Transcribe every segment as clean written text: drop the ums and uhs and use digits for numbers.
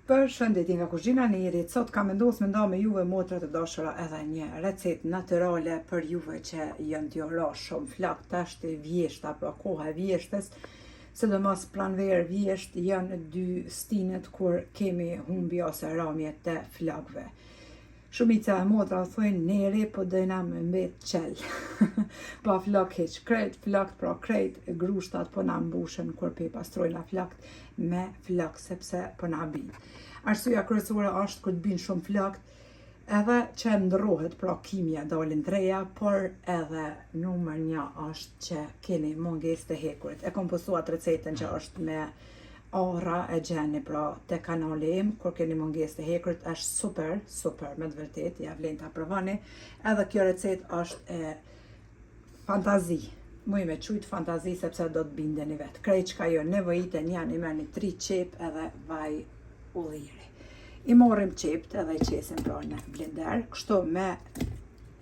Përshëndetje nga kuzhina e Nerit. Sot kam vendosur me juve motra të dashura edhe një recetë natyrale për juve që janë t'ju rosh shumë flakt tash të vjeshta, pra koha e vjeshtës, sidomos pranverë vjesht janë dy stinet kur kemi humbi ose ramje të flakëve. Shumica e motra thonë Neri po dojna me mbet qel. Pa flak hiç, krejt flakt, pra krejt grushtat po na mbushen kur pe pastrojna flakt me flak sepse po na bin. Arsyeja kryesore është kur të bin shumë flakt, edhe që ndrohet, pra kimja dalin treja, por edhe numër 1 është që keni mungesë të hekurit. E kom postuar recetën që është me arra e gjeni, pra te kanali im, kur keni mungesë të hekurit, është super me të vërtet, ja vlen ta provoni. Edhe kjo recetë është e fantazi. Muj me qujt fantazi sepse do të bindeni vetë. Krejt çka jo nevojiten janë i merrni 3 qep edhe vaj ulliri. I morrim qept edhe i qesim pra në blender, kështu me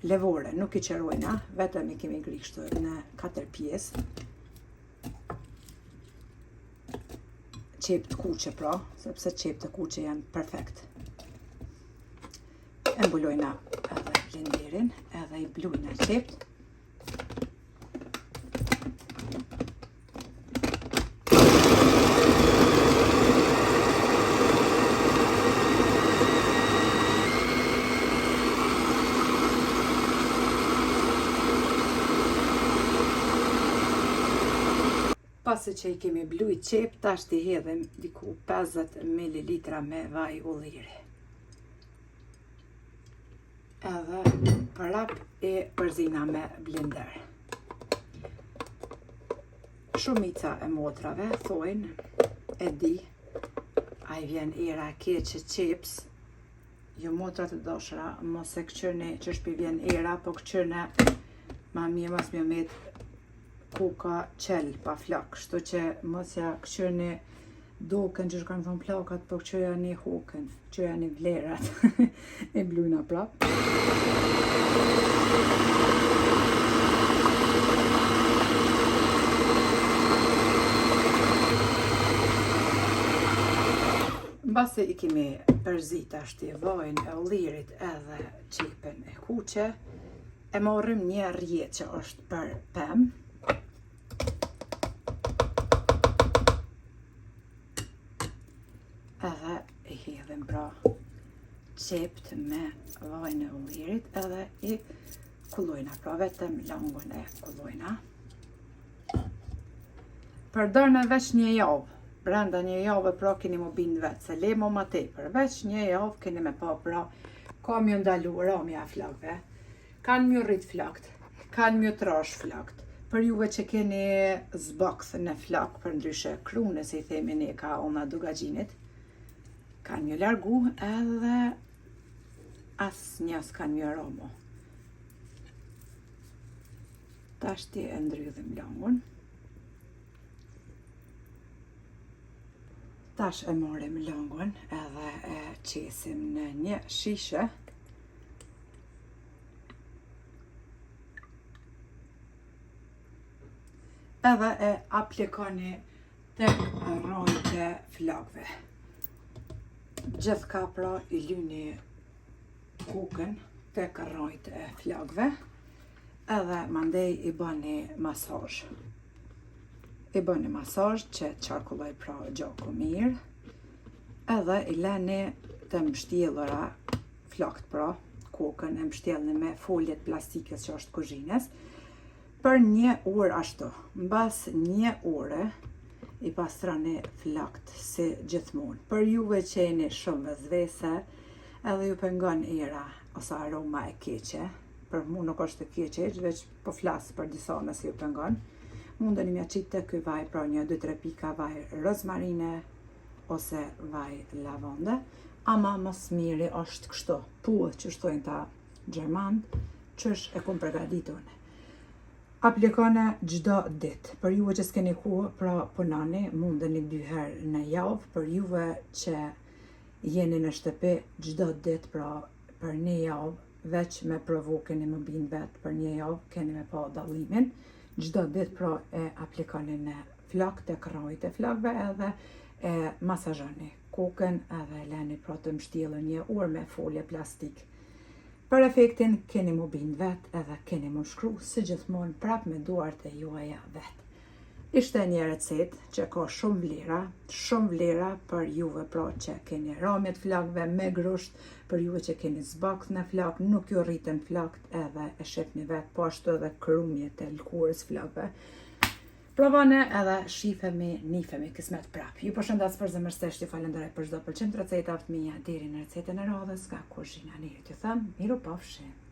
levore, nuk i qerojna, vetëm i kemi grishtur në 4 pjesë. Qep të kuqe pra, sepse qep të kuqe janë perfekt. E mbulojna edhe blenderin, edhe i blujna qept. Pasi që i kemi bluj qep, tash t'i hedhim diku 50 ml me vaj ulliri. Edhe prap e përzina me blender. Shumica e motrave thojnë, e di, a i vjen era keqe qeps, jo motra të dashura, mos e këqyrni që shpi vjen era, po këqyrne ma mirë mos më met kuka qel pa flak, kështu që mos ja këqyrni dokën që kanë thonë plakat, po këqyrja një hukën, këqyrja një vlerat, e blujna prap. Mbasi i kemi përzit ashti vajin e ullirit edhe qepën e kuqe, e marrim një rjet që është për pemë, edhe i hedhim pra qept me vajin e ullirit edhe i kullojna, pra vetëm langun e kullojna. Përdorna veç një javë, brenda një javë pra keni mu bind vetë, se lemo ma tepër, veç një javë keni me pa pra ka mjë ndalu ramja flakve, kanë mjë rrit flakt, kanë mjë trash flakt. Për juve që keni zbakth në flak, për ndryshe krune, si i themi ne ka ona dugagjinit, kanë mjë largu edhe asë njës kanë mjë aromo. Tash ti e ndrydhim langun. Tash e morim langun edhe e qesim në një shishe. Edhe e aplikoni tek rrojt e flakve. Gjithka pra i lyni kukën tek rrojt e flakve, edhe mandej i bëni masazh. I bëni masazh që qarkulloj pra gjaku mirë, edhe i leni të mbështjellura flakt pra, kukën e mbështjellni me foljet plastikës që është kuzhinës, për 1 orë ashtu. Mbas 1 ore i pastrani flakt si gjithmonë. Për juve që jeni shumë vëzvese, edhe ju pengon era ose aroma e keqe, për mu nuk është të keqe, veç po flasë për disa nëse ju pengon, mundeni mja qitë të ky vaj, pra 1-2-3 pika vaj rozmarine ose vaj lavande, ama mos miri është kështu, puët që shtojnë ta gjermant, qësh e kum përgaditune. Aplikone gjdo dit. Për juve që s'keni kohë, pra punani, mundeni 2 herë në javë. Për juve që jeni në shtëpi gjdo dit, pra për 1 javë, veç me provu keni më bind vetë për 1 javë, keni me pa dallimin. Gjdo dit pra e aplikoni në flak të krajt e flakve edhe e masazhoni. kokën edhe leni pra të mshtjellën 1 orë me folje plastik. Për efektin keni mu bin vet edhe keni mu shkru si gjithmonë prap me duart e juaja vet. Ishte një recet që ka shumë vlera për juve pra që keni ramjet flakëve me grusht, për juve që keni zbakt në flak, nuk ju rritën flakt edhe e shepni vet, po ashtu edhe krumjet e lkurës flakëve. Provane edhe nifemi kismet prap. Ju përshëndes për zemërsisht, ju falenderoj për çdo pëlqim të recetave të mia deri në recetën e radhës nga kuzhina e Nerit. Ju them, miru pafshim.